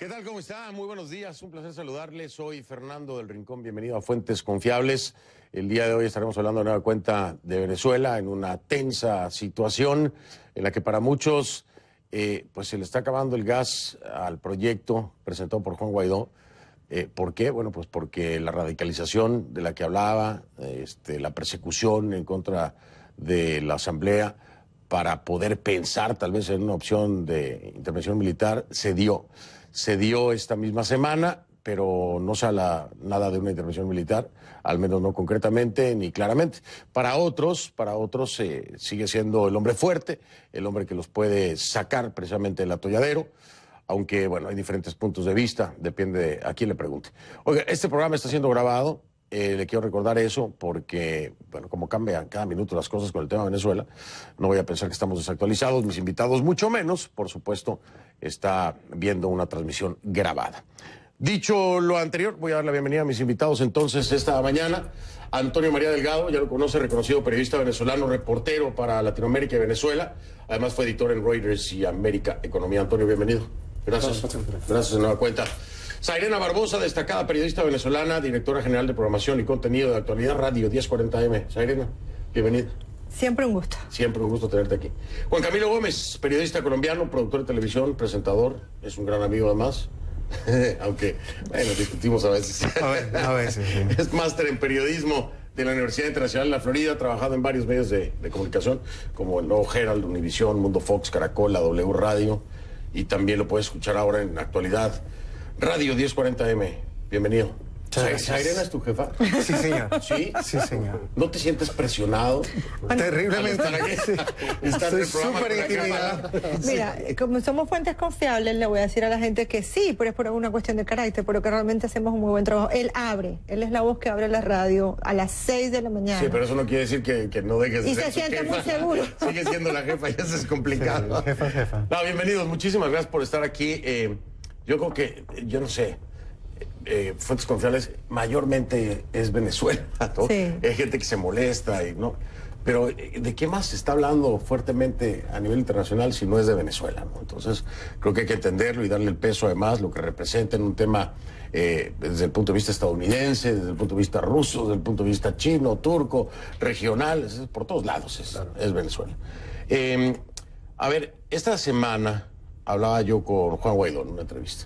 ¿Qué tal? ¿Cómo está? Muy buenos días, un placer saludarles. Soy Fernando del Rincón, bienvenido a Fuentes Confiables. El día de hoy estaremos hablando de nueva cuenta de Venezuela en una tensa situación en la que para muchos pues se le está acabando el gas al proyecto presentado por Juan Guaidó. ¿Por qué? Bueno, pues porque la radicalización de la que hablaba, la persecución en contra de la Asamblea para poder pensar tal vez en una opción de intervención militar se dio esta misma semana, pero no se habla nada de una intervención militar, al menos no concretamente ni claramente. Para otros sigue siendo el hombre fuerte, el hombre que los puede sacar precisamente del atolladero, aunque, bueno, hay diferentes puntos de vista, depende de a quién le pregunte. Oiga, este programa está siendo grabado, le quiero recordar eso porque, bueno, como cambian cada minuto las cosas con el tema de Venezuela, no voy a pensar que estamos desactualizados, mis invitados mucho menos, por supuesto, está viendo una transmisión grabada. Dicho lo anterior, voy a dar la bienvenida a mis invitados entonces esta mañana. Antonio María Delgado, ya lo conoce, reconocido periodista venezolano, reportero para Latinoamérica y Venezuela. Además fue editor en Reuters y América Economía. Antonio, bienvenido. Gracias. Gracias de nueva cuenta. Zairena Barbosa, destacada periodista venezolana, directora general de programación y contenido de actualidad, Radio 1040M. Zairena, bienvenida. Siempre un gusto. Siempre un gusto tenerte aquí. Juan Camilo Gómez, periodista colombiano, productor de televisión, presentador, es un gran amigo además. Aunque, bueno, discutimos a veces. A veces, sí. Es máster en periodismo de la Universidad Internacional de la Florida, ha trabajado en varios medios de comunicación, como el Nuevo Herald, Univisión, Mundo Fox, Caracol, la W Radio, y también lo puedes escuchar ahora en actualidad. Radio 1040M, bienvenido. ¿Zairena es tu jefa? Sí, señor. ¿Sí? Sí, señor. ¿No te sientes presionado? Terriblemente. Estoy súper intimidado. Mira, como somos fuentes confiables, le voy a decir a la gente que sí, pero es por una cuestión de carácter, pero que realmente hacemos un muy buen trabajo. Él es la voz que abre la radio a las 6 de la mañana. Sí, pero eso no quiere decir que no dejes de Y ser se su siente jefa. muy seguro. Sigue siendo la jefa y eso es complicado. Sí, jefa. No, bienvenidos, muchísimas gracias por estar aquí. Yo creo que, yo no sé, fuentes confiables mayormente es Venezuela, ¿no? Sí. Hay gente que se molesta y no, pero ¿de qué más se está hablando fuertemente a nivel internacional si no es de Venezuela, ¿no? Entonces creo que hay que entenderlo y darle el peso además, lo que representa en un tema desde el punto de vista estadounidense, desde el punto de vista ruso, desde el punto de vista chino, turco, regional, es por todos lados es Venezuela. A ver, esta semana hablaba yo con Juan Guaidó en una entrevista.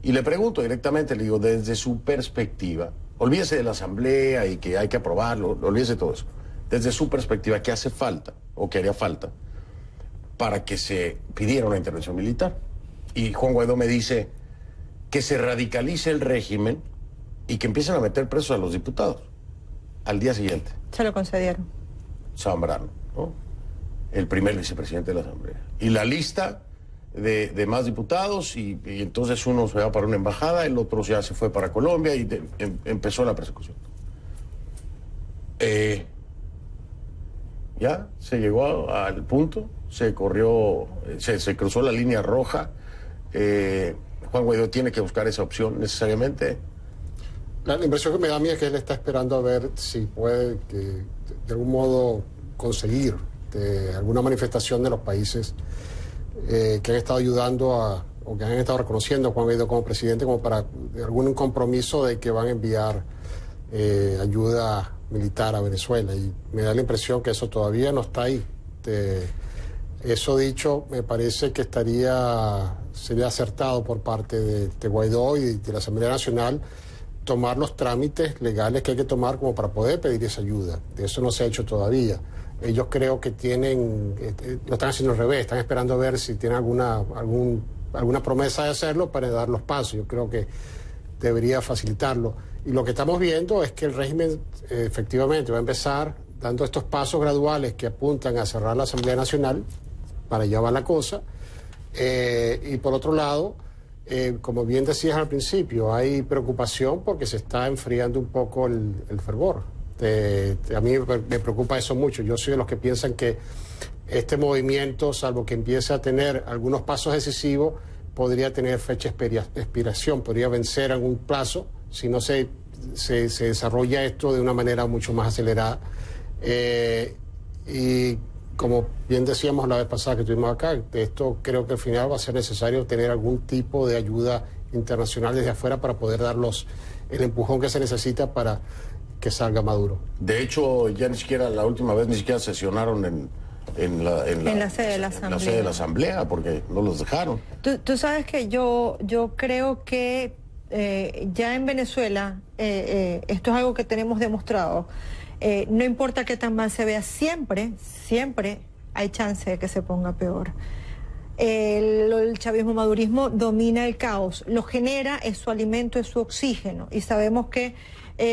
Y le pregunto directamente, le digo, desde su perspectiva, olvídese de la Asamblea y que hay que aprobarlo, olvídese de todo eso. Desde su perspectiva, ¿qué hace falta o qué haría falta para que se pidiera una intervención militar? Y Juan Guaidó me dice que se radicalice el régimen y que empiecen a meter presos a los diputados. Al día siguiente, Se lo concedieron. Zambrano, ¿no? El primer vicepresidente de la Asamblea. Y la lista de más diputados y entonces uno se va para una embajada, el otro ya se fue para Colombia y empezó la persecución. Ya se llegó al punto, se corrió, se cruzó la línea roja. Juan Guaidó tiene que buscar esa opción necesariamente. La impresión que me da a mí es que él está esperando a ver si puede de algún modo conseguir alguna manifestación de los países que han estado ayudando o que han estado reconociendo a Juan Guaidó como presidente, como para algún compromiso de que van a enviar ayuda militar a Venezuela. Y me da la impresión que eso todavía no está ahí. Eso dicho, me parece que sería acertado por parte de Guaidó y de la Asamblea Nacional tomar los trámites legales que hay que tomar como para poder pedir esa ayuda. Eso no se ha hecho todavía. Ellos creo que lo están haciendo al revés, están esperando a ver si tienen alguna promesa de hacerlo para dar los pasos. Yo creo que debería facilitarlo. Y lo que estamos viendo es que el régimen efectivamente va a empezar dando estos pasos graduales que apuntan a cerrar la Asamblea Nacional, para allá va la cosa. Y por otro lado, como bien decías al principio, hay preocupación porque se está enfriando un poco el fervor. A mí me preocupa eso mucho. Yo soy de los que piensan que este movimiento, salvo que empiece a tener algunos pasos decisivos, podría tener fecha de expiración, podría vencer algún plazo si no se desarrolla esto de una manera mucho más acelerada. Y como bien decíamos la vez pasada que estuvimos acá, de esto creo que al final va a ser necesario tener algún tipo de ayuda internacional desde afuera para poder dar el empujón que se necesita para que salga Maduro. De hecho, ya ni siquiera la última vez ni siquiera sesionaron en la sede de la Asamblea. En la sede de la Asamblea, porque no los dejaron. Tú sabes que yo creo que ya en Venezuela, esto es algo que tenemos demostrado, no importa qué tan mal se vea, siempre hay chance de que se ponga peor. El chavismo-madurismo domina el caos, lo genera, es su alimento, es su oxígeno, y sabemos que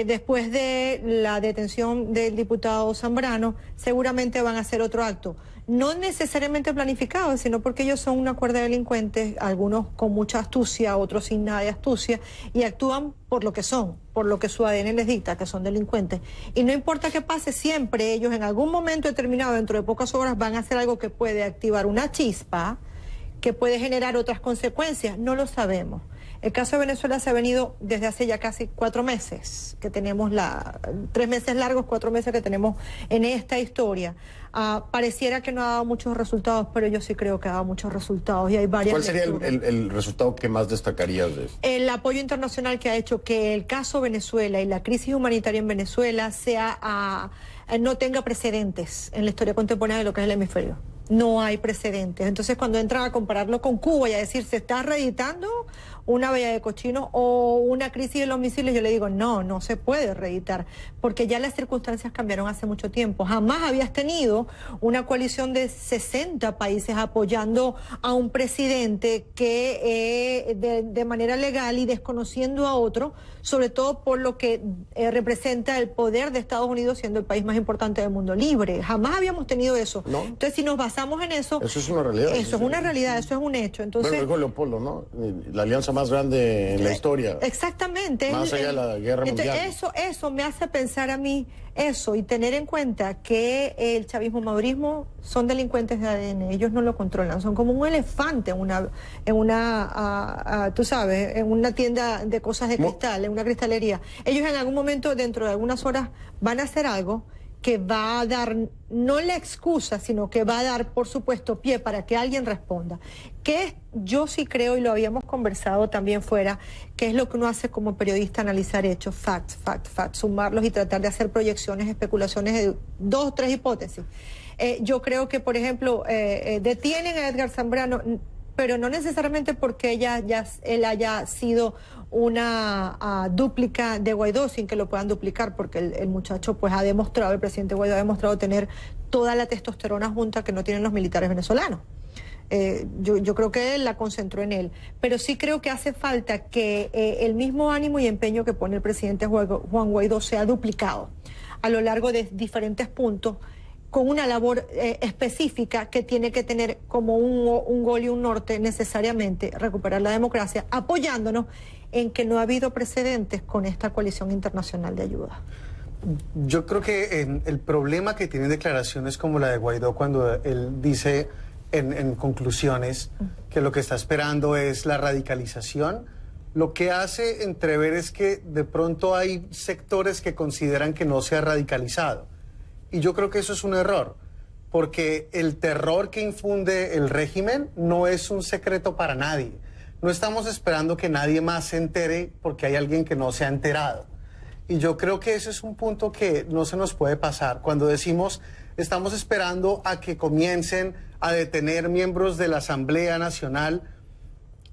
después de la detención del diputado Zambrano, seguramente van a hacer otro acto. No necesariamente planificado, sino porque ellos son una cuerda de delincuentes, algunos con mucha astucia, otros sin nada de astucia, y actúan por lo que son, por lo que su ADN les dicta, que son delincuentes. Y no importa qué pase, siempre ellos en algún momento determinado, dentro de pocas horas, van a hacer algo que puede activar una chispa, que puede generar otras consecuencias. No lo sabemos. El caso de Venezuela se ha venido desde hace ya casi 4 meses, que tenemos 3 meses largos, 4 meses que tenemos en esta historia. Pareciera que no ha dado muchos resultados, pero yo sí creo que ha dado muchos resultados y hay varias. ¿Cuál sería el resultado que más destacarías de esto? El apoyo internacional que ha hecho que el caso Venezuela y la crisis humanitaria en Venezuela no tenga precedentes en la historia contemporánea de lo que es el hemisferio. No hay precedentes. Entonces, cuando entran a compararlo con Cuba y a decir se está reeditando una valla de cochinos o una crisis de los misiles, yo le digo no se puede reeditar, porque ya las circunstancias cambiaron hace mucho tiempo. Jamás habías tenido una coalición de 60 países apoyando a un presidente que de manera legal y desconociendo a otro, sobre todo por lo que representa el poder de Estados Unidos siendo el país más importante del mundo libre. Jamás habíamos tenido eso. ¿No? Entonces, si nos basamos en eso... Eso es una realidad. Eso es una realidad, eso es un hecho. Entonces, bueno, dijo Leopoldo, ¿no? La alianza más grande en la historia. Exactamente. Más allá de la guerra mundial. Eso me hace pensar a mí eso y tener en cuenta que el chavismo-madurismo son delincuentes de ADN. Ellos no lo controlan. Son como un elefante tú sabes, en una tienda de cosas de cristal, en una cristalería. Ellos en algún momento, dentro de algunas horas, van a hacer algo que va a dar, no la excusa, sino que va a dar, por supuesto, pie para que alguien responda. Yo sí creo, y lo habíamos conversado también fuera, que es lo que uno hace como periodista, analizar hechos, facts, sumarlos y tratar de hacer proyecciones, especulaciones de 2 o 3 hipótesis. Yo creo que, por ejemplo, detienen a Edgar Zambrano, pero no necesariamente porque él haya sido una dúplica de Guaidó, sin que lo puedan duplicar, porque el muchacho pues ha demostrado, el presidente Guaidó ha demostrado tener toda la testosterona junta que no tienen los militares venezolanos. Yo creo que él la concentró en él, pero sí creo que hace falta que el mismo ánimo y empeño que pone el presidente Juan Guaidó sea duplicado a lo largo de diferentes puntos, con una labor específica que tiene que tener como un gol y un norte necesariamente, recuperar la democracia, apoyándonos en que no ha habido precedentes con esta coalición internacional de ayuda. Yo creo que el problema que tienen declaraciones como la de Guaidó, cuando él dice en conclusiones que lo que está esperando es la radicalización, lo que hace entrever es que de pronto hay sectores que consideran que no se ha radicalizado. Y yo creo que eso es un error, porque el terror que infunde el régimen no es un secreto para nadie. No estamos esperando que nadie más se entere porque hay alguien que no se ha enterado. Y yo creo que ese es un punto que no se nos puede pasar. Cuando decimos, estamos esperando a que comiencen a detener miembros de la Asamblea Nacional,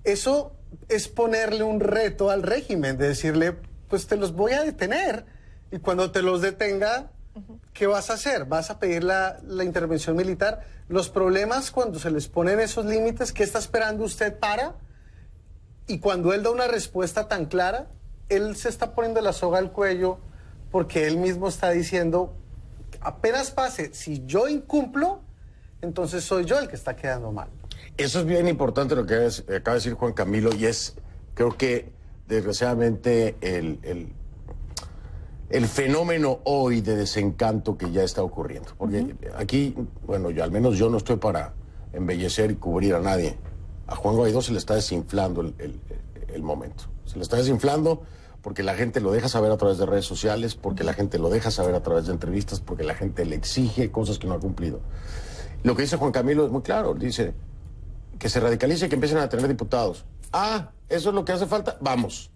eso es ponerle un reto al régimen, de decirle, pues te los voy a detener, y cuando te los detenga, ¿qué vas a hacer? ¿Vas a pedir la intervención militar? Los problemas cuando se les ponen esos límites, ¿qué está esperando usted para? Y cuando él da una respuesta tan clara, él se está poniendo la soga al cuello porque él mismo está diciendo, apenas pase, si yo incumplo, entonces soy yo el que está quedando mal. Eso es bien importante lo que acaba de decir Juan Camilo, y creo que desgraciadamente el fenómeno hoy de desencanto que ya está ocurriendo. Porque aquí, bueno, al menos yo no estoy para embellecer y cubrir a nadie. A Juan Guaidó se le está desinflando el momento. Se le está desinflando porque la gente lo deja saber a través de redes sociales, porque la gente lo deja saber a través de entrevistas, porque la gente le exige cosas que no ha cumplido. Lo que dice Juan Camilo es muy claro, dice que se radicalice, que empiecen a tener diputados. Ah, eso es lo que hace falta, vamos.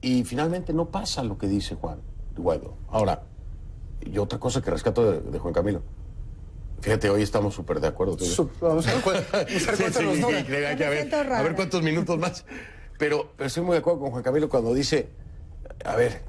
Y finalmente no pasa lo que dice Juan Guaidó. Ahora, y otra cosa que rescato de Juan Camilo. Fíjate, hoy estamos súper de acuerdo. Vamos a ver cuántos minutos más. Pero estoy muy de acuerdo con Juan Camilo cuando dice, a ver,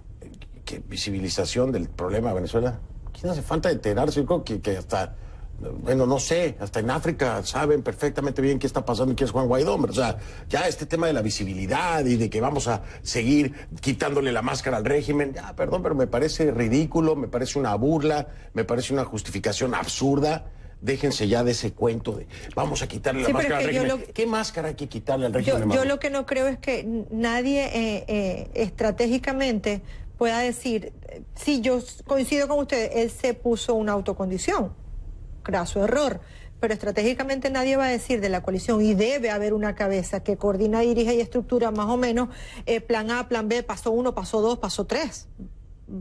¿qué visibilización del problema de Venezuela? ¿Quién hace falta enterarse? Yo creo que hasta, bueno, no sé, hasta en África saben perfectamente bien qué está pasando y quién es Juan Guaidó. O sea, ya este tema de la visibilidad y de que vamos a seguir quitándole la máscara al régimen, ya, perdón, pero me parece ridículo, me parece una burla, me parece una justificación absurda. Déjense ya de ese cuento de vamos a quitarle la máscara al régimen. ¿Qué máscara hay que quitarle al régimen? Yo lo que no creo es que nadie estratégicamente pueda decir, sí, yo coincido con ustedes, él se puso una autocondición, craso error, pero estratégicamente nadie va a decir de la coalición, y debe haber una cabeza que coordina, dirige y estructura más o menos plan A, plan B, paso 1, paso 2, paso 3.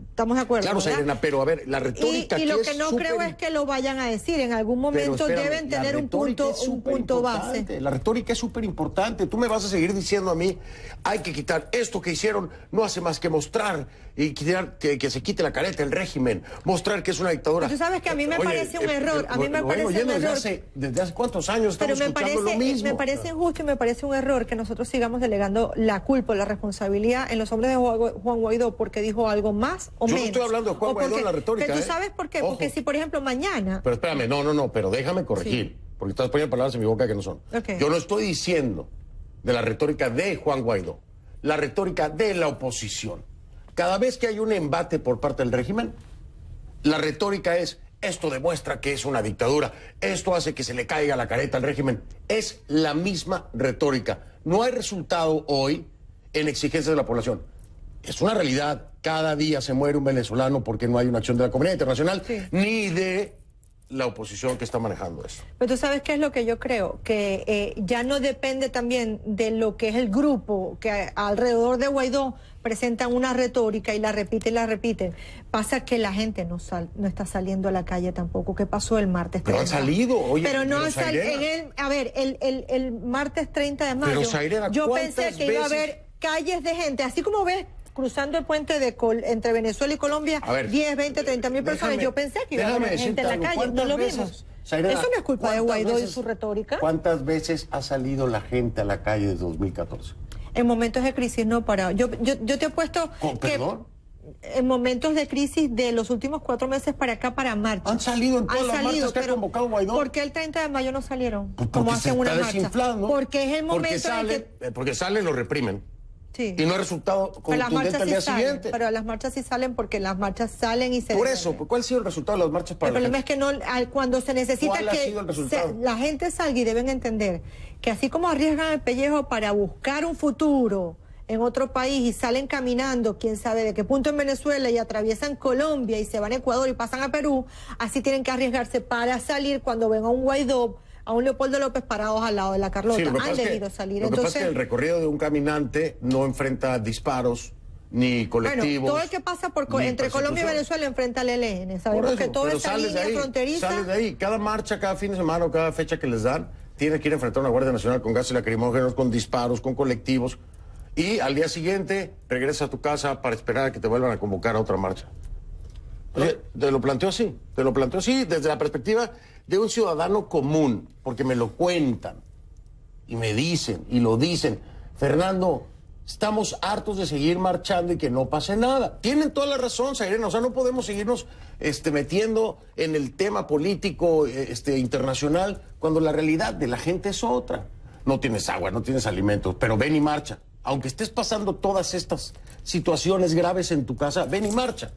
Estamos de acuerdo. Claro, ¿verdad? Sairena, pero a ver, la retórica y lo que no creo es que lo vayan a decir. En algún momento deben tener un punto base. La retórica es súper importante. Tú me vas a seguir diciendo a mí, hay que quitar esto que hicieron, no hace más que mostrar y quitar que se quite la careta el régimen, mostrar que es una dictadura. Tú sabes que a mí me parece un error. A mí me parece un error. Desde hace cuántos años estamos escuchando lo mismo. Me parece injusto y me parece un error que nosotros sigamos delegando la culpa, la responsabilidad en los hombres de Juan Guaidó porque dijo algo más o menos. Yo no estoy hablando de Juan Guaidó en la retórica. Pero tú sabes por qué. Ojo. Porque si, por ejemplo, mañana... Pero espérame, no, pero déjame corregir, porque estás poniendo palabras en mi boca que no son. Okay. Yo no estoy diciendo de la retórica de Juan Guaidó, la retórica de la oposición. Cada vez que hay un embate por parte del régimen, la retórica es, esto demuestra que es una dictadura, esto hace que se le caiga la careta al régimen. Es la misma retórica. No hay resultado hoy en exigencias de la población. Es una realidad, cada día se muere un venezolano porque no hay una acción de la comunidad internacional, ni de la oposición que está manejando eso. Pero tú sabes qué es lo que yo creo, que ya no depende también de lo que es el grupo, que alrededor de Guaidó presentan una retórica y la repiten. Pasa que la gente no está saliendo a la calle tampoco. ¿Qué pasó el martes 30? Pero han salido, oye. Pero no han salido. A ver, el martes 30 de mayo, pero, Sairena, yo pensé que iba a haber calles de gente, así como ves cruzando el puente entre Venezuela y Colombia, 10, 20, 30 mil personas. Yo pensé que iba a haber gente en la calle, no lo vimos. Sairena, eso no es culpa de Guaidó y su retórica. ¿Cuántas veces ha salido la gente a la calle desde 2014? En momentos de crisis no para. Yo te apuesto ¿Perdón? En momentos de crisis de los últimos 4 meses para acá para marchas. Han salido en todas las marchas que ha convocado Guaidó. ¿Por qué el 30 de mayo no salieron? Pues como hacen una marcha. Porque es el momento porque salen, lo reprimen. Sí. Y no hay resultado contundente al día siguiente. Pero las marchas sí salen porque las marchas salen y se... Por eso, ¿cuál ha sido el resultado de las marchas para la gente? El problema es que cuando se necesita que la gente salga, y deben entender que así como arriesgan el pellejo para buscar un futuro en otro país y salen caminando, quién sabe de qué punto en Venezuela, y atraviesan Colombia y se van a Ecuador y pasan a Perú, así tienen que arriesgarse para salir cuando ven a un Guaidó, a un Leopoldo López parados al lado de la Carlota. Sí, han debido salir. Lo que pasa es que el recorrido de un caminante no enfrenta disparos ni colectivos. Bueno, todo el que pasa entre Colombia y Venezuela enfrenta al ELN. Sabemos que toda esa línea fronteriza... Sales de ahí. Cada marcha, cada fin de semana o cada fecha que les dan, tiene que ir a enfrentar a una Guardia Nacional con gases lacrimógenos, con disparos, con colectivos. Y al día siguiente regresas a tu casa para esperar a que te vuelvan a convocar a otra marcha. Oye, te lo planteo así desde la perspectiva de un ciudadano común, porque me lo cuentan y me dicen y lo dicen. Fernando, estamos hartos de seguir marchando y que no pase nada. Tienen toda la razón, Sairena, o sea, no podemos seguirnos metiendo en el tema político internacional cuando la realidad de la gente es otra. No tienes agua, no tienes alimentos, pero ven y marcha. Aunque estés pasando todas estas situaciones graves en tu casa, ven y marcha.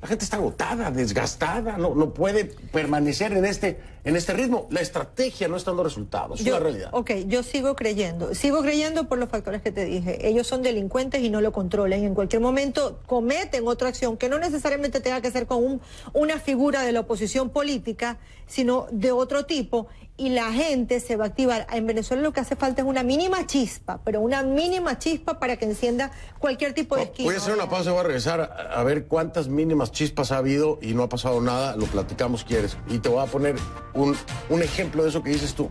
La gente está agotada, desgastada, no puede permanecer en este ritmo. La estrategia no está dando resultados, es una realidad. Ok, yo sigo creyendo por los factores que te dije. Ellos son delincuentes y no lo controlan. En cualquier momento cometen otra acción que no necesariamente tenga que ser con una figura de la oposición política, sino de otro tipo. y la gente se va a activar. En Venezuela lo que hace falta es una mínima chispa, pero una mínima chispa para que encienda cualquier tipo de esquina. Voy a hacer una pausa y voy a regresar a ver cuántas mínimas chispas ha habido y no ha pasado nada, lo platicamos, quieres. Y te voy a poner un ejemplo de eso que dices tú.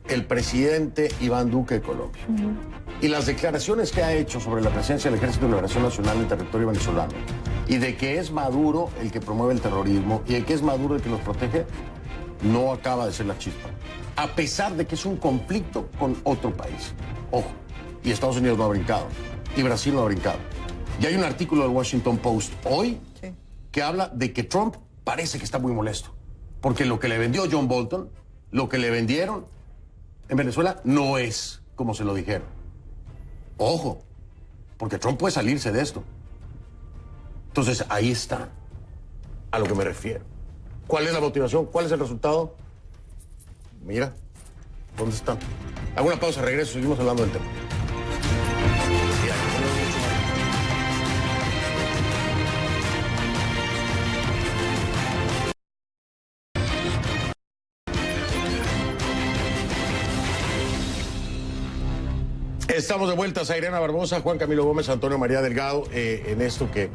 El presidente Iván Duque de Colombia. Y las declaraciones que ha hecho sobre la presencia del Ejército de Liberación Nacional en territorio venezolano. Y de que es Maduro el que promueve el terrorismo y de que es Maduro el que los protege, no acaba de ser la chispa. A pesar de que es un conflicto con otro país. Ojo, y Estados Unidos no ha brincado. Y Brasil no ha brincado. Y hay un artículo del Washington Post hoy que habla de que Trump parece que está muy molesto. Porque lo que le vendió John Bolton, lo que le vendieron en Venezuela, no es como se lo dijeron. Ojo, porque Trump puede salirse de esto. Entonces, ahí está a lo que me refiero. ¿Cuál es la motivación? ¿Cuál es el resultado? Mira, ¿dónde están? Hago una pausa, regreso, seguimos hablando del tema. Estamos de vuelta a Irena Barbosa, Juan Camilo Gómez, Antonio María Delgado, en esto que,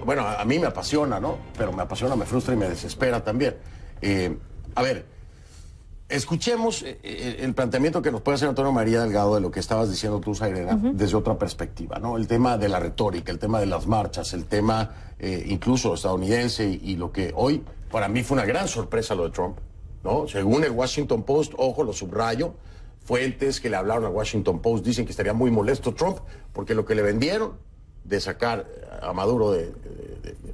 bueno, a mí me apasiona, ¿no? Pero me apasiona, me frustra y me desespera también. A ver, escuchemos el planteamiento que nos puede hacer Antonio María Delgado de lo que estabas diciendo tú, Irena, desde otra perspectiva, ¿no? El tema de la retórica, el tema de las marchas, el tema incluso estadounidense y lo que hoy, para mí fue una gran sorpresa lo de Trump, ¿no? Según el Washington Post, ojo, lo subrayo, fuentes que le hablaron al Washington Post dicen que estaría muy molesto Trump porque lo que le vendieron de sacar a Maduro de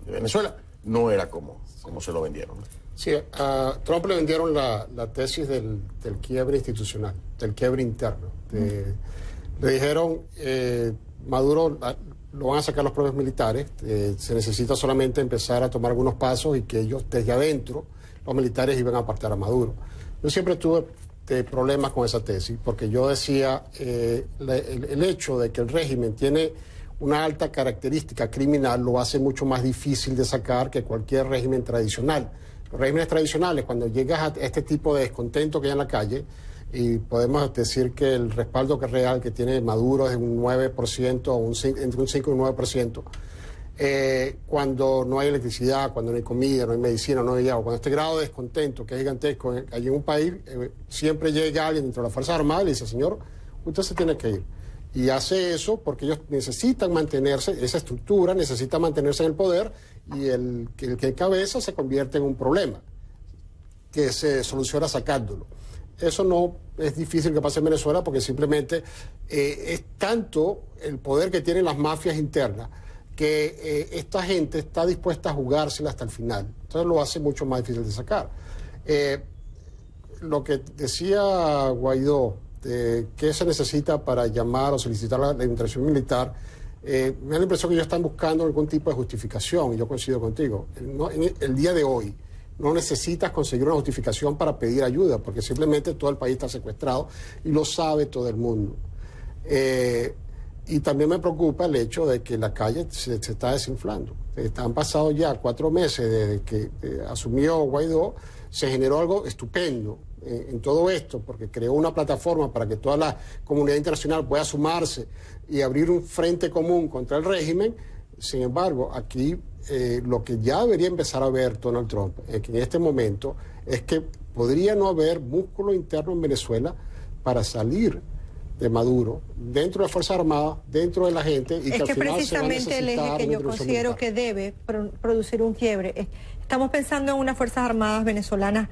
Venezuela no era como se lo vendieron. Sí, a Trump le vendieron la tesis del quiebre institucional, del quiebre interno. Le dijeron, Maduro lo van a sacar los propios militares, se necesita solamente empezar a tomar algunos pasos y que ellos desde adentro, los militares iban a apartar a Maduro. Yo siempre tuve problemas con esa tesis, porque yo decía, el hecho de que el régimen tiene una alta característica criminal lo hace mucho más difícil de sacar que cualquier régimen tradicional. Los regímenes tradicionales, cuando llegas a este tipo de descontento que hay en la calle, y podemos decir que el respaldo real que tiene Maduro es de un 9% o entre un 5 y un 9%, cuando no hay electricidad, cuando no hay comida, no hay medicina, no hay agua, cuando este grado de descontento que es gigantesco hay en un país, siempre llega alguien dentro de las Fuerzas Armadas y le dice, señor, usted se tiene que ir. Y hace eso porque ellos necesitan mantenerse, esa estructura necesita mantenerse en el poder y el que encabeza se convierte en un problema que se soluciona sacándolo. Eso no es difícil que pase en Venezuela porque simplemente es tanto el poder que tienen las mafias internas que esta gente está dispuesta a jugársela hasta el final. Entonces lo hace mucho más difícil de sacar. Lo que decía Guaidó, qué se necesita para llamar o solicitar la intervención militar, me da la impresión que ellos están buscando algún tipo de justificación, y yo coincido contigo. En el día de hoy no necesitas conseguir una justificación para pedir ayuda, porque simplemente todo el país está secuestrado y lo sabe todo el mundo. Y también me preocupa el hecho de que la calle se está desinflando. Han pasado ya 4 meses desde que asumió Guaidó, se generó algo estupendo en todo esto, porque creó una plataforma para que toda la comunidad internacional pueda sumarse y abrir un frente común contra el régimen. Sin embargo, aquí lo que ya debería empezar a ver Donald Trump que en este momento es que podría no haber músculo interno en Venezuela para salir de Maduro, dentro de las Fuerzas Armadas, dentro de la gente, y es que precisamente el eje que yo considero que debe producir un quiebre. Estamos pensando en unas Fuerzas Armadas venezolanas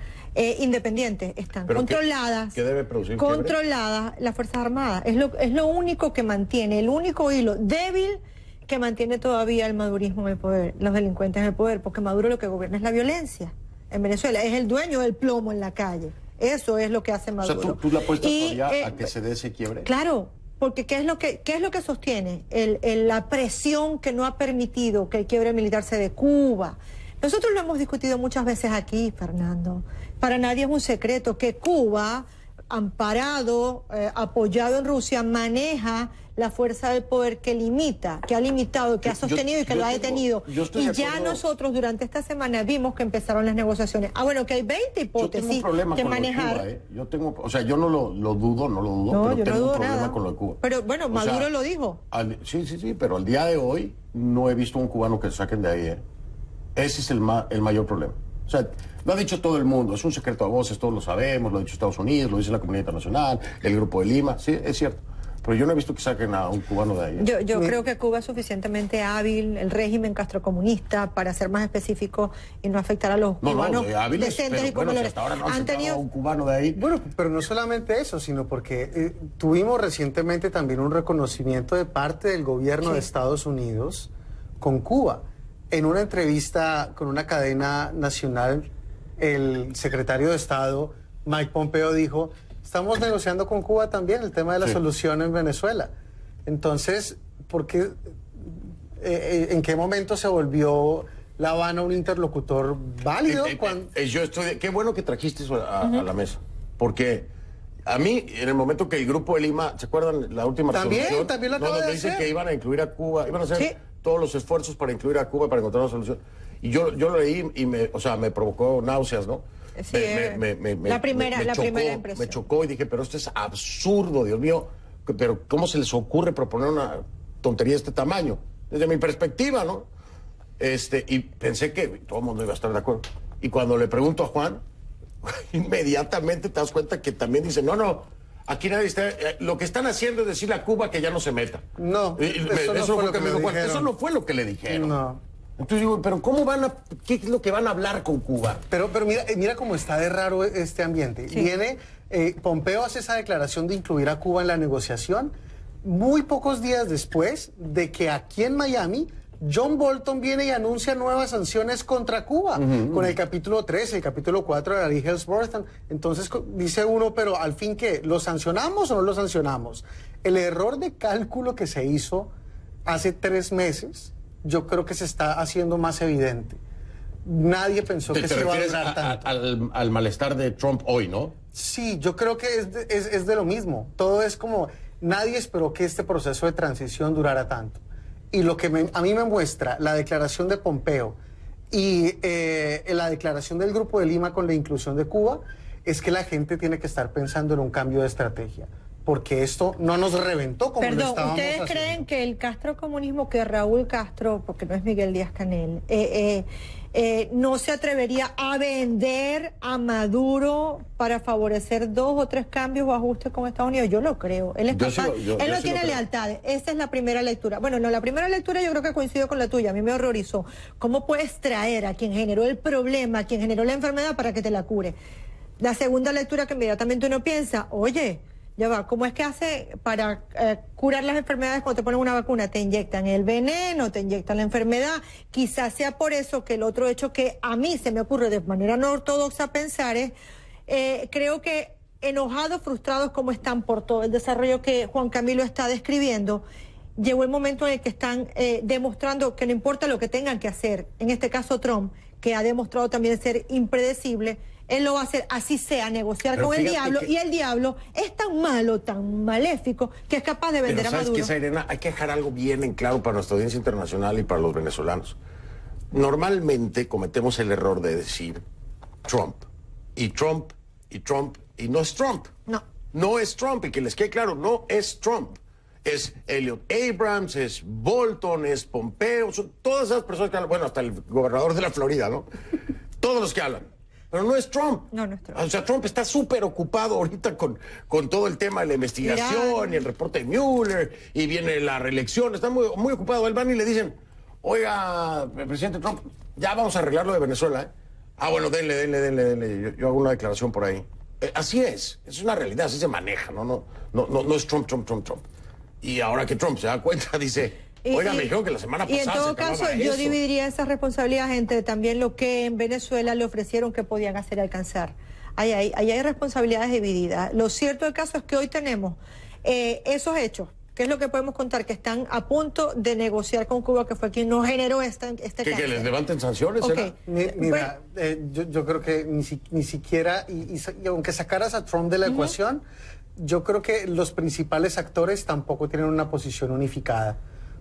independientes, están controladas. ¿Qué debe producir controladas las Fuerzas Armadas? Es lo único que mantiene, el único hilo débil que mantiene todavía el madurismo en el poder, los delincuentes en el poder, porque Maduro lo que gobierna es la violencia en Venezuela, es el dueño del plomo en la calle. Eso es lo que hace Maduro. O sea, ¿tú le apuestas todavía a que se dé ese quiebre? Claro, porque ¿qué es lo que sostiene? La presión que no ha permitido que el quiebre militar se dé. Cuba. Nosotros lo hemos discutido muchas veces aquí, Fernando. Para nadie es un secreto que Cuba, amparado, apoyado en Rusia, maneja la fuerza del poder que limita, que ha limitado, que ha sostenido y que lo ha detenido. Y ya nosotros durante esta semana vimos que empezaron las negociaciones. Bueno, que hay 20 hipótesis que manejar. Yo no lo dudo, pero tengo un problema con lo de Cuba. Pero bueno, Maduro lo dijo. Sí, pero al día de hoy no he visto un cubano que saquen de ahí. Ese es el mayor problema. O sea, lo ha dicho todo el mundo, es un secreto a voces, todos lo sabemos, lo ha dicho Estados Unidos, lo dice la comunidad internacional, el Grupo de Lima, sí, es cierto. Pero yo no he visto que saquen a un cubano de ahí. Yo creo que Cuba es suficientemente hábil, el régimen castrocomunista, para ser más específico y no afectar a los cubanos decentes y como hasta ahora no han tenido un cubano de ahí. Bueno, pero no solamente eso, sino porque tuvimos recientemente también un reconocimiento de parte del gobierno de Estados Unidos con Cuba. En una entrevista con una cadena nacional, el secretario de Estado, Mike Pompeo, dijo: estamos negociando con Cuba también el tema de la solución en Venezuela. Entonces, ¿por qué, en qué momento se volvió La Habana un interlocutor válido? Qué bueno que trajiste eso a la mesa, porque a mí, en el momento que el Grupo de Lima, ¿se acuerdan la última resolución? También lo acaba de dice hacer. Que iban a incluir a Cuba, iban a hacer todos los esfuerzos para incluir a Cuba para encontrar una solución. Y yo lo leí y me provocó náuseas, ¿no? Sí, la primera impresión. Me chocó y dije, pero esto es absurdo, Dios mío. Pero ¿cómo se les ocurre proponer una tontería de este tamaño? Desde mi perspectiva, ¿no? Y pensé que todo el mundo iba a estar de acuerdo. Y cuando le pregunto a Juan, inmediatamente te das cuenta que también dice, no, aquí nadie está... lo que están haciendo es decirle a Cuba que ya no se meta. No, eso no fue lo que le dijeron. No. Entonces digo, pero ¿qué es lo que van a hablar con Cuba? Pero mira cómo está de raro este ambiente. Viene, Pompeo hace esa declaración de incluir a Cuba en la negociación muy pocos días después de que aquí en Miami John Bolton viene y anuncia nuevas sanciones contra Cuba, con el capítulo 13, el capítulo 4 de la ley Helms-Burton. Entonces dice uno, pero al fin, ¿qué? ¿Lo sancionamos o no lo sancionamos? El error de cálculo que se hizo hace 3 meses, yo creo que se está haciendo más evidente. Nadie pensó que se iba a durar tanto. Al malestar de Trump hoy, ¿no? Sí, yo creo que es de lo mismo. Todo es como, nadie esperó que este proceso de transición durara tanto. Y lo que a mí me muestra la declaración de Pompeo y la declaración del Grupo de Lima con la inclusión de Cuba es que la gente tiene que estar pensando en un cambio de estrategia, porque esto no nos reventó como lo estábamos ¿ustedes haciendo? creen que el castrocomunismo, que Raúl Castro, porque no es Miguel Díaz-Canel, no se atrevería a vender a Maduro para favorecer 2 o 3 cambios o ajustes con Estados Unidos? Yo lo creo. Él es capaz, él no tiene lealtades. Esa es la primera lectura. Bueno, no, la primera lectura yo creo que coincido con la tuya. A mí me horrorizó. ¿Cómo puedes traer a quien generó el problema, a quien generó la enfermedad para que te la cure? La segunda lectura, que inmediatamente uno piensa, oye, ya va, ¿cómo es que hace para curar las enfermedades cuando te ponen una vacuna? Te inyectan el veneno, te inyectan la enfermedad. Quizás sea por eso que el otro hecho que a mí se me ocurre de manera no ortodoxa pensar es, creo que enojados, frustrados como están por todo el desarrollo que Juan Camilo está describiendo, llegó el momento en el que están demostrando que no importa lo que tengan que hacer, en este caso Trump, que ha demostrado también ser impredecible, él lo va a hacer, así sea, negociar con el diablo, y el diablo es tan malo, tan maléfico, que es capaz de vender a Maduro. ¿Sabes qué, Zairena? Hay que dejar algo bien en claro para nuestra audiencia internacional y para los venezolanos. Normalmente cometemos el error de decir Trump, y Trump, y Trump, y no es Trump. No. No es Trump, y que les quede claro, no es Trump. Es Elliot Abrams, es Bolton, es Pompeo, son todas esas personas que hablan, bueno, hasta el gobernador de la Florida, ¿no? Todos los que hablan. Pero no es Trump. No es Trump. O sea, Trump está súper ocupado ahorita con todo el tema de la investigación y el reporte de Mueller, y viene la reelección, está muy, muy ocupado. Él van y le dicen, oiga, presidente Trump, ya vamos a arreglar lo de Venezuela, ¿eh? Ah, bueno, denle. Yo hago una declaración por ahí. Así es una realidad, así se maneja, no es Trump. Y ahora que Trump se da cuenta, dice... Oiga, me dijeron que la semana pasada... Y en todo caso, yo dividiría esas responsabilidades entre también lo que en Venezuela le ofrecieron que podían hacer alcanzar. Ahí hay responsabilidades divididas. Lo cierto del caso es que hoy tenemos esos hechos, que es lo que podemos contar, que están a punto de negociar con Cuba, que fue quien nos generó este ¿Que les levanten sanciones? Okay. Mira, yo creo que ni siquiera, y aunque sacaras a Trump de la ecuación, yo creo que los principales actores tampoco tienen una posición unificada.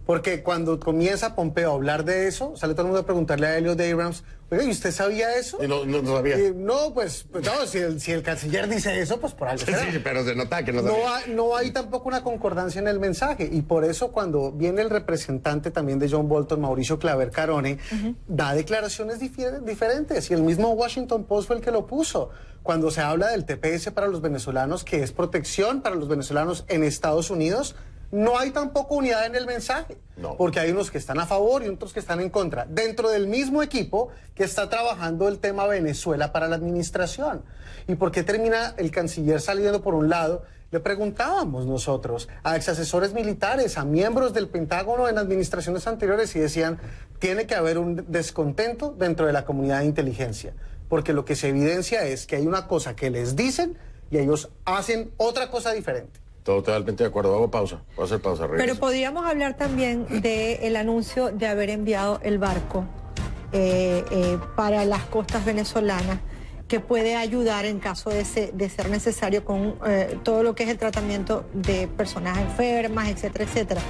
Porque cuando comienza Pompeo a hablar de eso, sale todo el mundo a preguntarle a Elliot Abrams, oiga, ¿y usted sabía eso? Y no sabía. No, pues no, si el canciller dice eso, pues por algo será. Sí, pero se nota que no sabía. No hay tampoco una concordancia en el mensaje. Y por eso cuando viene el representante también de John Bolton, Mauricio Claver Carone, da declaraciones diferentes. Y el mismo Washington Post fue el que lo puso. Cuando se habla del TPS para los venezolanos, que es protección para los venezolanos en Estados Unidos, no hay tampoco unidad en el mensaje, porque hay unos que están a favor y otros que están en contra, dentro del mismo equipo que está trabajando el tema Venezuela para la administración. ¿Y por qué termina el canciller saliendo por un lado? Le preguntábamos nosotros a exasesores militares, a miembros del Pentágono en administraciones anteriores y decían, tiene que haber un descontento dentro de la comunidad de inteligencia, porque lo que se evidencia es que hay una cosa que les dicen y ellos hacen otra cosa diferente. Totalmente de acuerdo. Hago pausa. Voy a hacer pausa. Regreso. Pero podríamos hablar también del anuncio de haber enviado el barco para las costas venezolanas, que puede ayudar en caso de ser necesario con todo lo que es el tratamiento de personas enfermas, etcétera, etcétera.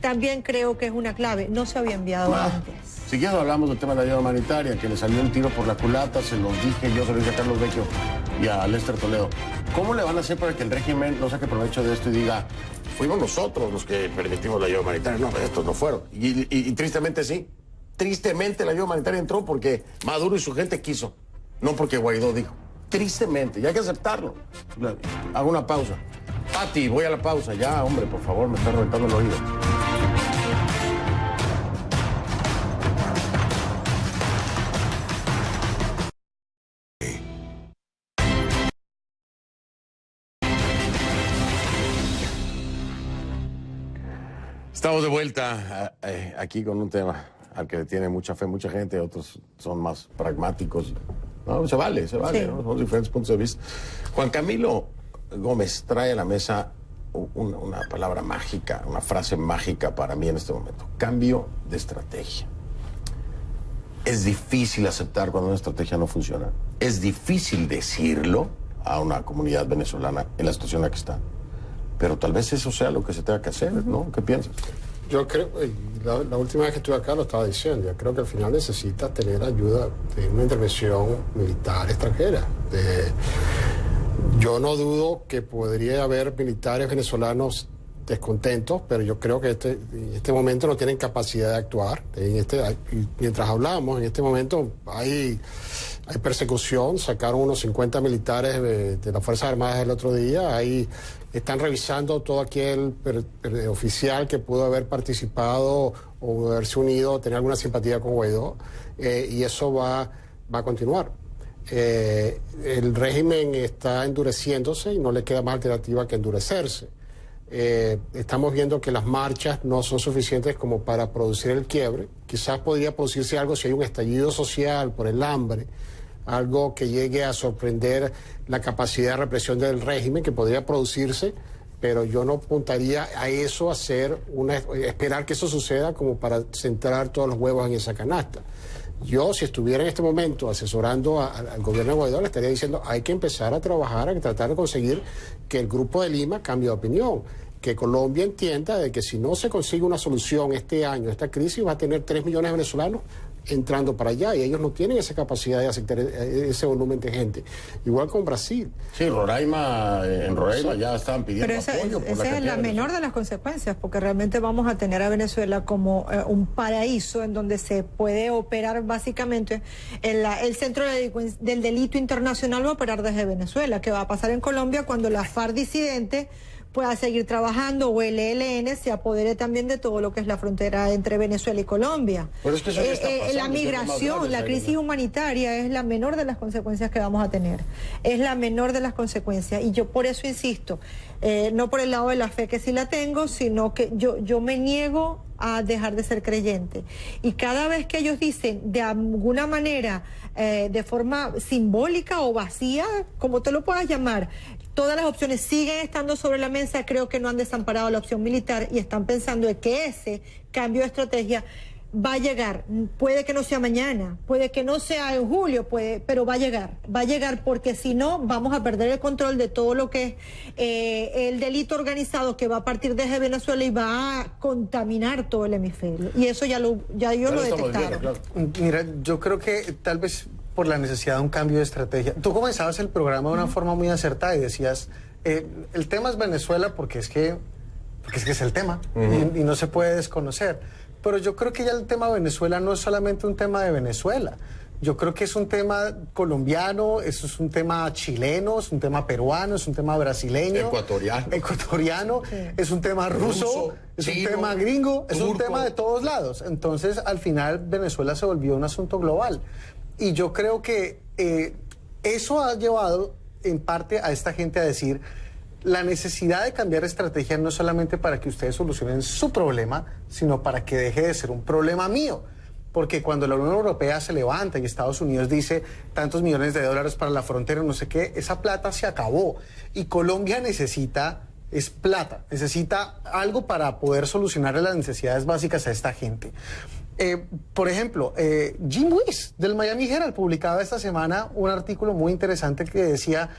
También creo que es una clave. No se había enviado antes. Si quieres hablamos del tema de la ayuda humanitaria, que le salió el tiro por la culata, se los dije, yo se lo dije a Carlos Vecchio y a Lester Toledo. ¿Cómo le van a hacer para que el régimen no saque provecho de esto y diga, fuimos nosotros los que permitimos la ayuda humanitaria? No, estos no fueron. Y tristemente sí. Tristemente la ayuda humanitaria entró porque Maduro y su gente quiso, no porque Guaidó dijo. Tristemente, y hay que aceptarlo. Hago una pausa. Pati, voy a la pausa. Ya, hombre, por favor, me está reventando el oído. Estamos de vuelta aquí con un tema al que le tiene mucha fe mucha gente, otros son más pragmáticos. No, se vale, sí. ¿No? Son diferentes puntos de vista. Juan Camilo Gómez trae a la mesa una palabra mágica, una frase mágica para mí en este momento. Cambio de estrategia. Es difícil aceptar cuando una estrategia no funciona. Es difícil decirlo a una comunidad venezolana en la situación en la que está. Pero tal vez eso sea lo que se tenga que hacer, ¿no? ¿Qué piensas? Yo creo, la última vez que estuve acá lo estaba diciendo, yo creo que al final necesita tener ayuda de una intervención militar extranjera. Yo no dudo que podría haber militares venezolanos descontentos, pero yo creo que en este momento no tienen capacidad de actuar. Mientras hablamos, en este momento hay persecución, sacaron unos 50 militares de las Fuerzas Armadas el otro día, están revisando todo aquel oficial que pudo haber participado o haberse unido, tener alguna simpatía con Guaidó, y eso va a continuar. El régimen está endureciéndose y no le queda más alternativa que endurecerse. Estamos viendo que las marchas no son suficientes como para producir el quiebre. Quizás podría producirse algo si hay un estallido social por el hambre, algo que llegue a sorprender la capacidad de represión del régimen, que podría producirse, pero yo no apuntaría a eso, esperar que eso suceda como para centrar todos los huevos en esa canasta. Yo, si estuviera en este momento asesorando al gobierno de Guaidó, le estaría diciendo, hay que empezar a trabajar, a tratar de conseguir que el Grupo de Lima cambie de opinión, que Colombia entienda de que si no se consigue una solución este año, esta crisis va a tener 3 millones de venezolanos entrando para allá, y ellos no tienen esa capacidad de aceptar ese volumen de gente. Igual con Brasil. Sí, en Roraima ya estaban pidiendo apoyo. Pero esa es la menor de las consecuencias, porque realmente vamos a tener a Venezuela como un paraíso en donde se puede operar básicamente el centro del delito internacional va a operar desde Venezuela. ¿Qué va a pasar en Colombia cuando la FARC disidente pueda seguir trabajando o el ELN se apodere también de todo lo que es la frontera entre Venezuela y Colombia? Pero es que eso ya está pasando, la migración, la crisis humanitaria es la menor de las consecuencias que vamos a tener. Es la menor de las consecuencias. Y yo por eso insisto, no por el lado de la fe que sí la tengo, sino que yo me niego a dejar de ser creyente. Y cada vez que ellos dicen de alguna manera, de forma simbólica o vacía, como te lo puedas llamar, todas las opciones siguen estando sobre la mesa, creo que no han desamparado la opción militar y están pensando de que ese cambio de estrategia va a llegar. Puede que no sea mañana, puede que no sea en julio, pero va a llegar porque si no vamos a perder el control de todo lo que es el delito organizado que va a partir desde Venezuela y va a contaminar todo el hemisferio. Y eso ya ellos lo detectaron. Claro. Mira, yo creo que tal vez por la necesidad de un cambio de estrategia. Tú comenzabas el programa de una forma muy acertada y decías, el tema es Venezuela porque es que es el tema y no se puede desconocer. Pero yo creo que ya el tema de Venezuela no es solamente un tema de Venezuela. Yo creo que es un tema colombiano, eso es un tema chileno, es un tema peruano, es un tema brasileño. Ecuatoriano, sí. Es un tema ruso, es chino, un tema gringo, es un tema de todos lados. Entonces, al final, Venezuela se volvió un asunto global. Y yo creo que eso ha llevado, en parte, a esta gente a decir... La necesidad de cambiar estrategia no es solamente para que ustedes solucionen su problema, sino para que deje de ser un problema mío. Porque cuando la Unión Europea se levanta y Estados Unidos dice tantos millones de dólares para la frontera, no sé qué, esa plata se acabó. Y Colombia necesita algo para poder solucionar las necesidades básicas a esta gente. Por ejemplo, Jim Weiss del Miami Herald publicaba esta semana un artículo muy interesante que decía...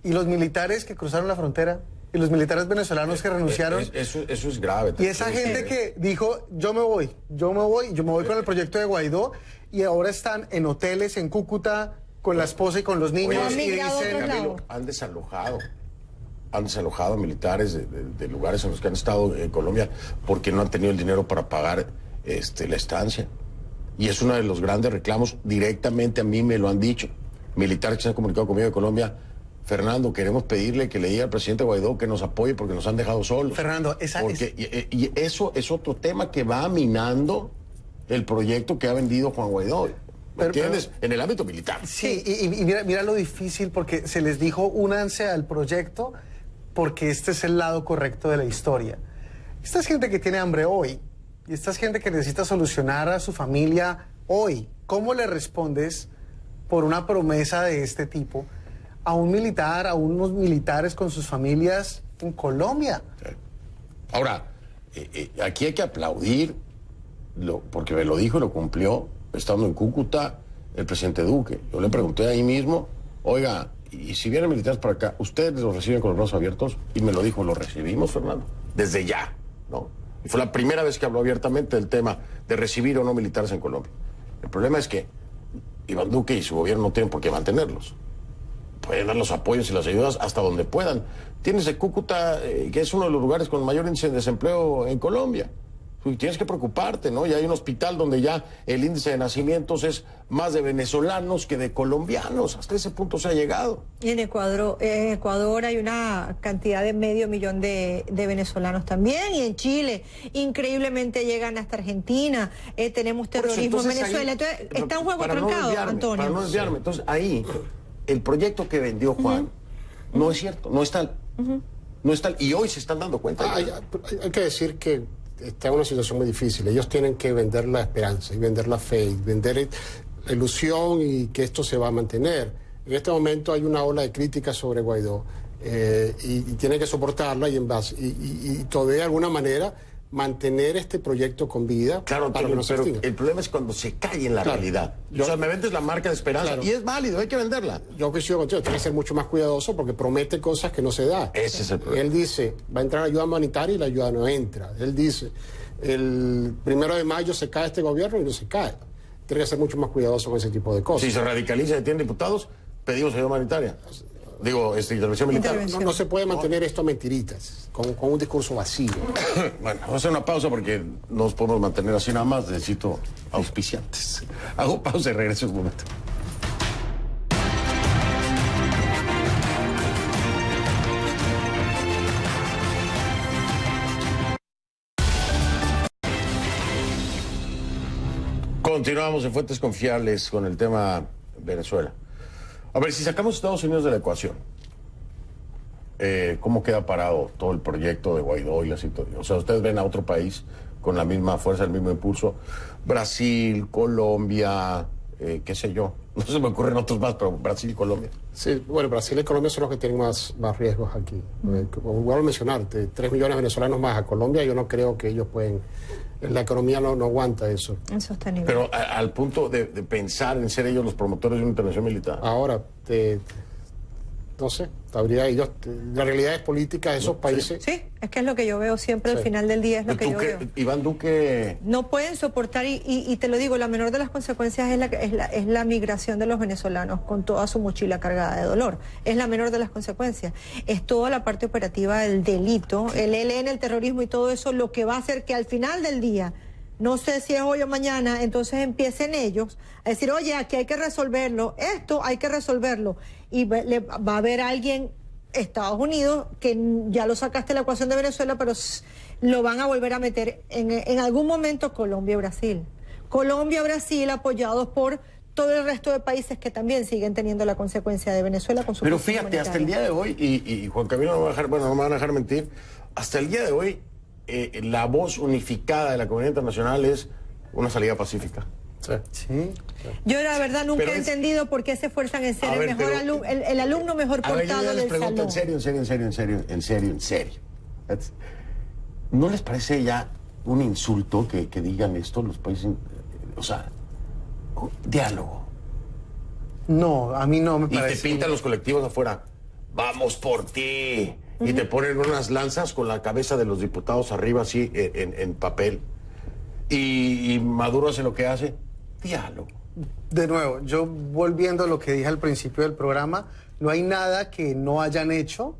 Y los militares que cruzaron la frontera, y los militares venezolanos que renunciaron. Eso es grave. Y esa gente que dijo, yo me voy con el proyecto de Guaidó, y ahora están en hoteles en Cúcuta, con la esposa y con los niños, y dicen... Camilo, han desalojado militares de lugares en los que han estado en Colombia porque no han tenido el dinero para pagar la estancia. Y es uno de los grandes reclamos, directamente a mí me lo han dicho. Militares que se han comunicado conmigo de Colombia. Fernando, queremos pedirle que le diga al presidente Guaidó que nos apoye porque nos han dejado solos. Fernando, y eso es otro tema que va minando el proyecto que ha vendido Juan Guaidó. ¿Entiendes? En el ámbito militar. Sí, y mira lo difícil, porque se les dijo únanse al proyecto porque este es el lado correcto de la historia. Esta es gente que tiene hambre hoy y esta es gente que necesita solucionar a su familia hoy. ¿Cómo le respondes por una promesa de este tipo a un militar, a unos militares con sus familias en Colombia? Ahora, aquí hay que aplaudir, porque me lo dijo y lo cumplió, estando en Cúcuta, el presidente Duque. Yo le pregunté ahí mismo, oiga, y si vienen militares para acá, ¿ustedes los reciben con los brazos abiertos? Y me lo dijo, lo recibimos, Fernando, desde ya, ¿no? Y fue la primera vez que habló abiertamente del tema de recibir o no militares en Colombia. El problema es que Iván Duque y su gobierno no tienen por qué mantenerlos. Pueden dar los apoyos y las ayudas hasta donde puedan. Tienes el Cúcuta, que es uno de los lugares con mayor índice de desempleo en Colombia. Y tienes que preocuparte, ¿no? Y hay un hospital donde ya el índice de nacimientos es más de venezolanos que de colombianos. Hasta ese punto se ha llegado. Y en Ecuador hay una cantidad de 500.000 de venezolanos también. Y en Chile, increíblemente, llegan hasta Argentina. Tenemos terrorismo en Venezuela. Entonces, está un juego trancado, Antonio. Para no desviarme. Entonces, ahí... El proyecto que vendió Juan no es cierto, no es tal. No es tal. Y hoy se están dando cuenta. Hay que decir que está en una situación muy difícil. Ellos tienen que vender la esperanza y vender la fe y vender la ilusión y que esto se va a mantener. En este momento hay una ola de críticas sobre Guaidó y tienen que soportarla y todavía de alguna manera mantener este proyecto con vida. Claro, para que no se extinga. El problema es cuando se cae en la realidad. O sea, me vendes la marca de esperanza y es válido, hay que venderla. Yo coincido contigo, tiene que ser mucho más cuidadoso porque promete cosas que no se da. Ese es el problema. Él dice, va a entrar ayuda humanitaria y la ayuda no entra. Él dice, el 1 de mayo se cae este gobierno y no se cae. Tiene que ser mucho más cuidadoso con ese tipo de cosas. Si se radicaliza y detiene diputados, pedimos ayuda humanitaria. Digo, intervención militar. No se puede mantener esto a mentiritas, con un discurso vacío. Bueno, vamos a hacer una pausa porque no nos podemos mantener así nada más. Necesito auspiciantes. Hago pausa y regreso un momento. Continuamos en Fuentes Confiables con el tema Venezuela. A ver, si sacamos Estados Unidos de la ecuación, ¿cómo queda parado todo el proyecto de Guaidó y la situación? O sea, ustedes ven a otro país con la misma fuerza, el mismo impulso. Brasil, Colombia, qué sé yo, no se me ocurren otros más, pero Brasil y Colombia. Sí, bueno, Brasil y Colombia son los que tienen más riesgos aquí. Como vuelvo a mencionar, 3 millones de venezolanos más a Colombia, yo no creo que ellos pueden, la economía no aguanta eso. Insostenible. Pero al punto de pensar en ser ellos los promotores de una intervención militar. Ahora, no sé, habría ellos, la realidad es política de esos países. Sí, es que es lo que yo veo siempre al final del día, es lo que yo veo. Iván Duque... No pueden soportar, y te lo digo, la menor de las consecuencias es la migración de los venezolanos con toda su mochila cargada de dolor. Es la menor de las consecuencias. Es toda la parte operativa del delito, el ELN, el terrorismo y todo eso, lo que va a hacer que al final del día, no sé si es hoy o mañana, entonces empiecen ellos a decir, oye, aquí hay que resolverlo, esto hay que resolverlo. Y va a haber alguien, Estados Unidos, que ya lo sacaste de la ecuación de Venezuela, pero lo van a volver a meter en algún momento Colombia y Brasil. Colombia y Brasil apoyados por todo el resto de países que también siguen teniendo la consecuencia de Venezuela con su... Pero fíjate, hasta el día de hoy, y Juan Camilo no me va a dejar, bueno, no me van a dejar mentir, hasta el día de hoy, la voz unificada de la comunidad internacional es una salida pacífica. Sí. Yo la verdad nunca he entendido por qué se esfuerzan en ser el mejor alumno, el alumno mejor portado del salón. En serio. ¿No les parece ya un insulto que digan esto los países? O sea, diálogo. No, a mí no me parece. Y te pintan los colectivos afuera. Vamos por ti. Y te ponen unas lanzas con la cabeza de los diputados arriba así en papel. Y Maduro hace lo que hace. Diálogo. De nuevo, yo volviendo a lo que dije al principio del programa, no hay nada que no hayan hecho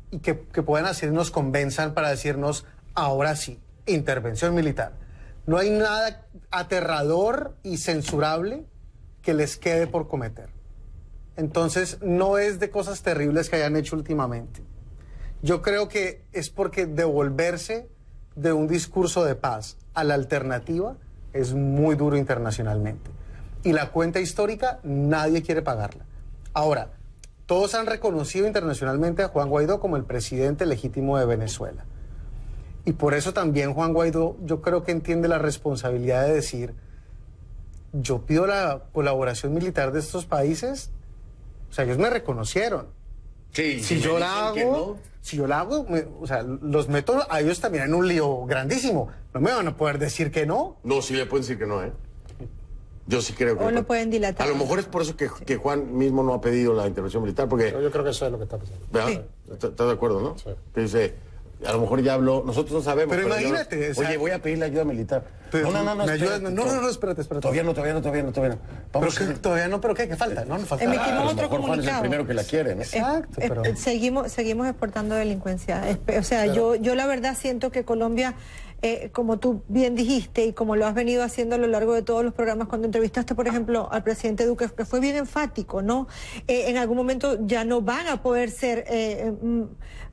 y que puedan hacer nos convenzan para decirnos, ahora sí, intervención militar. No hay nada aterrador y censurable que les quede por cometer. Entonces, no es de cosas terribles que hayan hecho últimamente. Yo creo que es porque devolverse de un discurso de paz a la alternativa es muy duro internacionalmente. Y la cuenta histórica nadie quiere pagarla. Ahora, todos han reconocido internacionalmente a Juan Guaidó como el presidente legítimo de Venezuela. Y por eso también Juan Guaidó, yo creo que entiende la responsabilidad de decir, yo pido la colaboración militar de estos países, o sea, ellos me reconocieron. Sí, si yo la hago, o sea, los meto a ellos también en un lío grandísimo. No me van a poder decir que no. No, sí le pueden decir que no, ¿eh? Yo sí creo que... O lo pueden dilatar. A lo mejor es por eso que Juan mismo no ha pedido la intervención militar, porque... Yo creo que eso es lo que está pasando. ¿Verdad? Sí. ¿Estás de acuerdo, no? Sí. Dice, a lo mejor ya habló, nosotros no sabemos. Pero imagínate, o sea, oye, voy a pedir la ayuda militar. Pero No, espérate. Todavía no. Vamos ¿Pero qué? Todavía no, ¿pero qué? ¿Qué falta? No falta Emitimos nada. a lo otro mejor Juan es el comunicado. primero que la quiere, ¿no? Exacto, pero... Seguimos exportando delincuencia. O sea, yo la verdad siento que Colombia, como tú bien dijiste y como lo has venido haciendo a lo largo de todos los programas, cuando entrevistaste, por ejemplo, al presidente Duque, que fue bien enfático, ¿no? En algún momento ya no van a poder ser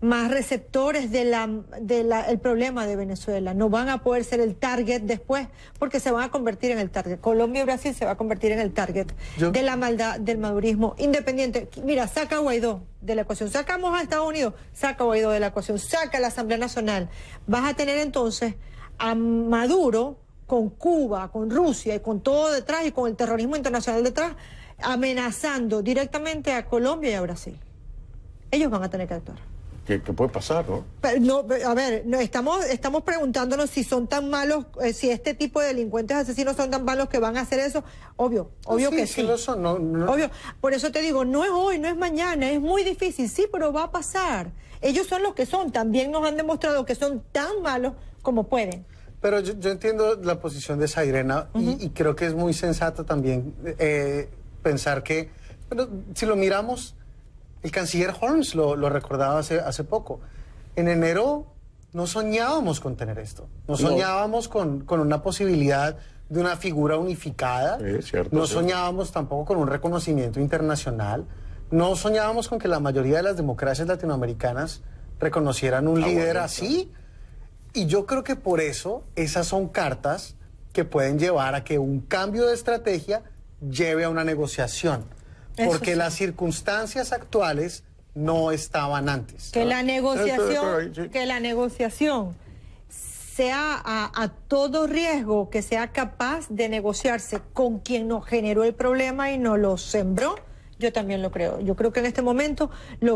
más receptores el problema de Venezuela, no van a poder ser el target después, porque se van a convertir en el target. Colombia y Brasil se va a convertir en el target de la maldad, del madurismo independiente. Mira, saca a Guaidó de la ecuación, sacamos a Estados Unidos, saca a Guaidó de la ecuación, saca a la Asamblea Nacional. Vas a tener entonces a Maduro con Cuba, con Rusia y con todo detrás y con el terrorismo internacional detrás, amenazando directamente a Colombia y a Brasil. Ellos van a tener que actuar. ¿Qué puede pasar, no? Pero no, a ver, no, estamos preguntándonos si son tan malos, si este tipo de delincuentes asesinos son tan malos que van a hacer eso. Obvio que sí. Sí lo son, no. Obvio. Por eso te digo, no es hoy, no es mañana, es muy difícil, sí, pero va a pasar. Ellos son los que son, también nos han demostrado que son tan malos como pueden. Pero yo entiendo la posición de Zairena y creo que es muy sensato también pensar que, pero si lo miramos, el canciller Holmes lo recordaba hace poco. En enero no soñábamos con tener esto, no soñábamos con una posibilidad de una figura unificada, no soñábamos tampoco con un reconocimiento internacional, no soñábamos con que la mayoría de las democracias latinoamericanas reconocieran un líder así. Y yo creo que por eso esas son cartas que pueden llevar a que un cambio de estrategia lleve a una negociación. Porque las circunstancias actuales no estaban antes. Que la negociación sea a todo riesgo, que sea capaz de negociarse con quien nos generó el problema y nos lo sembró, yo también lo creo. Yo creo que en este momento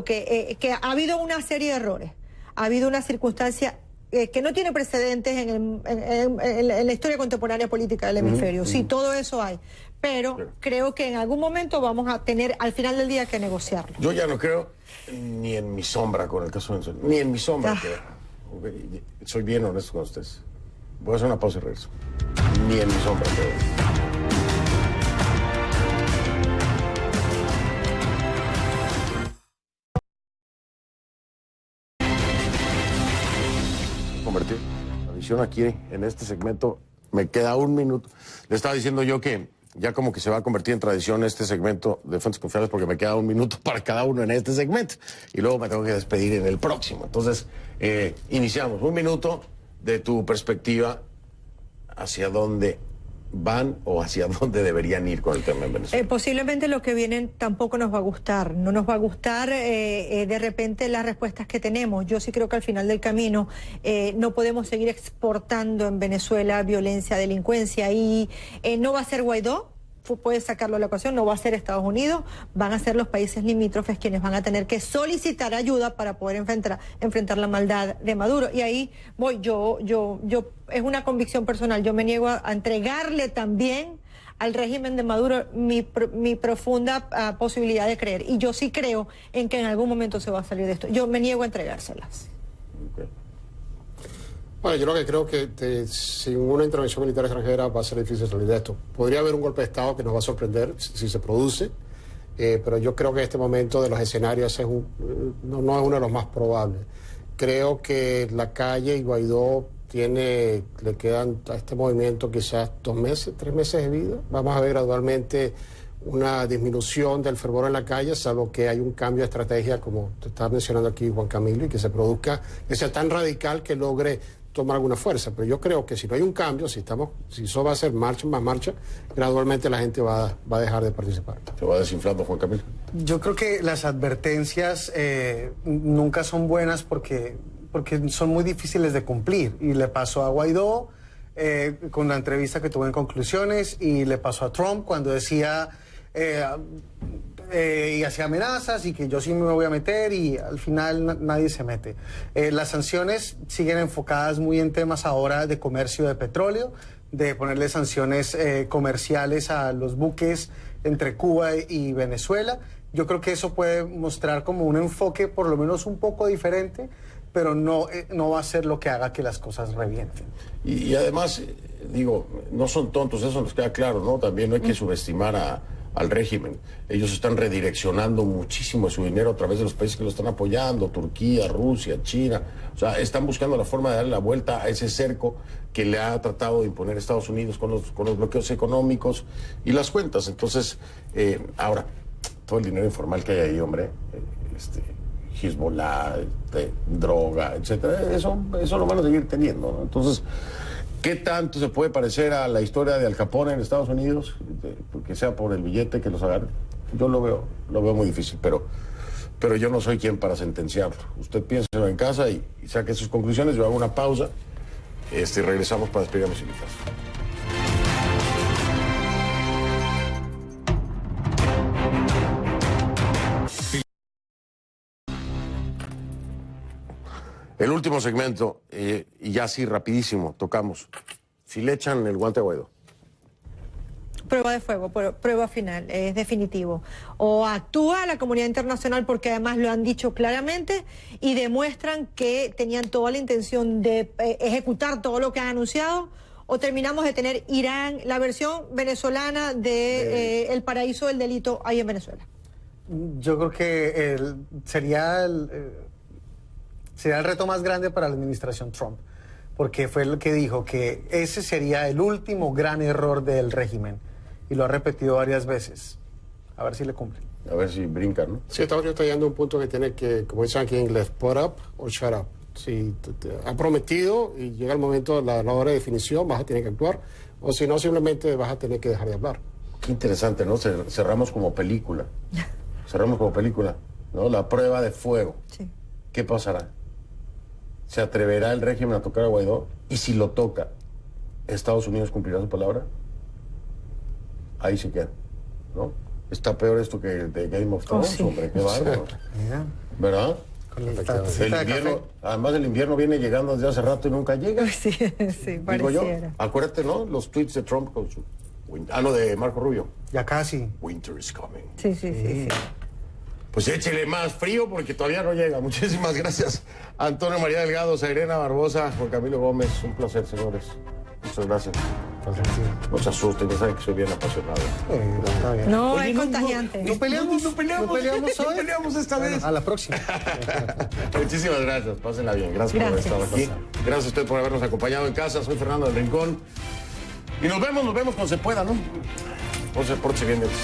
que ha habido una serie de errores, ha habido una circunstancia que no tiene precedentes en la historia contemporánea política del hemisferio. Sí, todo eso hay. Pero creo que en algún momento vamos a tener al final del día que negociarlo. Yo ya no creo ni en mi sombra con el caso de Venezuela. Ni en mi sombra. Okay. Soy bien honesto con ustedes. Voy a hacer una pausa y regreso. Ni en mi sombra creo. Convertir la visión aquí en este segmento. Me queda un minuto. Le estaba diciendo yo que ya como que se va a convertir en tradición este segmento de Fuentes Confiables porque me queda un minuto para cada uno en este segmento y luego me tengo que despedir en el próximo. Entonces, iniciamos. Un minuto de tu perspectiva hacia dónde van o hacia dónde deberían ir con el tema en Venezuela. Posiblemente lo que viene tampoco nos va a gustar. No nos va a gustar de repente las respuestas que tenemos. Yo sí creo que al final del camino no podemos seguir exportando en Venezuela violencia, delincuencia y no va a ser Guaidó. Puede sacarlo de la ecuación, no va a ser Estados Unidos, van a ser los países limítrofes quienes van a tener que solicitar ayuda para poder enfrentar la maldad de Maduro. Y ahí voy, yo es una convicción personal, yo me niego a entregarle también al régimen de Maduro mi profunda posibilidad de creer. Y yo sí creo en que en algún momento se va a salir de esto. Yo me niego a entregárselas. Okay. Bueno, yo lo que creo que sin una intervención militar extranjera va a ser difícil salir de esto. Podría haber un golpe de Estado que nos va a sorprender si se produce, pero yo creo que en este momento de los escenarios no es uno de los más probables. Creo que la calle y Guaidó le quedan a este movimiento quizás 2 meses, 3 meses de vida. Vamos a ver gradualmente una disminución del fervor en la calle, salvo que hay un cambio de estrategia, como te estaba mencionando aquí Juan Camilo, y que se produzca, que sea tan radical que logre tomar alguna fuerza. Pero yo creo que si no hay un cambio, si eso va a ser marcha más marcha, gradualmente la gente va a dejar de participar. Se va desinflando, Juan Camilo. Yo creo que las advertencias nunca son buenas porque son muy difíciles de cumplir. Y le pasó a Guaidó con la entrevista que tuvo en Conclusiones, y le pasó a Trump cuando decía y hacía amenazas y que yo sí me voy a meter, y al final nadie se mete. Las sanciones siguen enfocadas muy en temas ahora de comercio de petróleo, de ponerle sanciones comerciales a los buques entre Cuba y Venezuela. Yo creo que eso puede mostrar como un enfoque por lo menos un poco diferente, pero no va a ser lo que haga que las cosas revienten. Y además, digo, no son tontos, eso nos queda claro, ¿no? También no hay que subestimar al régimen. Ellos están redireccionando muchísimo su dinero a través de los países que lo están apoyando, Turquía, Rusia, China. O sea, están buscando la forma de darle la vuelta a ese cerco que le ha tratado de imponer Estados Unidos con los bloqueos económicos y las cuentas. Entonces, ahora, todo el dinero informal que hay ahí, hombre, Hezbollah, droga, etcétera, eso lo van a seguir teniendo, ¿no? Entonces, ¿qué tanto se puede parecer a la historia de Al Capone en Estados Unidos? Que sea por el billete que los agarre. Yo lo veo muy difícil, pero yo no soy quien para sentenciarlo. Usted piénselo en casa y saque sus conclusiones. Yo hago una pausa y regresamos para despedir a mis invitados. El último segmento, y ya así rapidísimo, tocamos. Si le echan el guante a Guaidó. Prueba de fuego, prueba final, es definitivo. O actúa la comunidad internacional, porque además lo han dicho claramente, y demuestran que tenían toda la intención de ejecutar todo lo que han anunciado, o terminamos de tener Irán, la versión venezolana de el paraíso del delito ahí en Venezuela. Yo creo que sería el reto más grande para la administración Trump, porque fue lo que dijo, que ese sería el último gran error del régimen, y lo ha repetido varias veces. A ver si le cumple. A ver si brincan, ¿no? Sí, Estados Unidos está llegando a un punto que tiene que, como dicen aquí en inglés, put up or shut up. Si ha prometido y llega el momento, la hora de definición, vas a tener que actuar, o si no, simplemente vas a tener que dejar de hablar. Qué interesante, ¿no? Cerramos como película. Cerramos como película, ¿no? La prueba de fuego. Sí. ¿Qué pasará? ¿Se atreverá el régimen a tocar a Guaidó? Y si lo toca, ¿Estados Unidos cumplirá su palabra? Ahí se queda, ¿no? Está peor esto que de Game of Thrones, sí. hombre, qué bárbaro. Mira, ¿Verdad? con la El tacita de invierno, café. además el invierno viene llegando desde hace rato y nunca llega. Sí, sí, Digo yo, pareciera. acuérdate, ¿no? Los tweets de Trump con su... no, de Marco Rubio. Ya casi. Winter is coming. Sí, sí, sí, sí. Pues échele más frío porque todavía no llega. Muchísimas gracias. Antonio María Delgado, Zairena Barbosa, Juan Camilo Gómez. Un placer, señores. Muchas gracias. No se asusten, ya saben que soy bien apasionado. Está bien. No, Oye, es contagiante. No peleamos, no peleamos, no peleamos hoy. no peleamos esta Bueno, vez. a la próxima. Muchísimas gracias. Pásenla bien. Gracias por haber Gracias. estado aquí. Gracias a usted por habernos acompañado en casa. Soy Fernando del Rincón. Y nos vemos cuando se pueda, ¿no? Pórtese bien, Denis.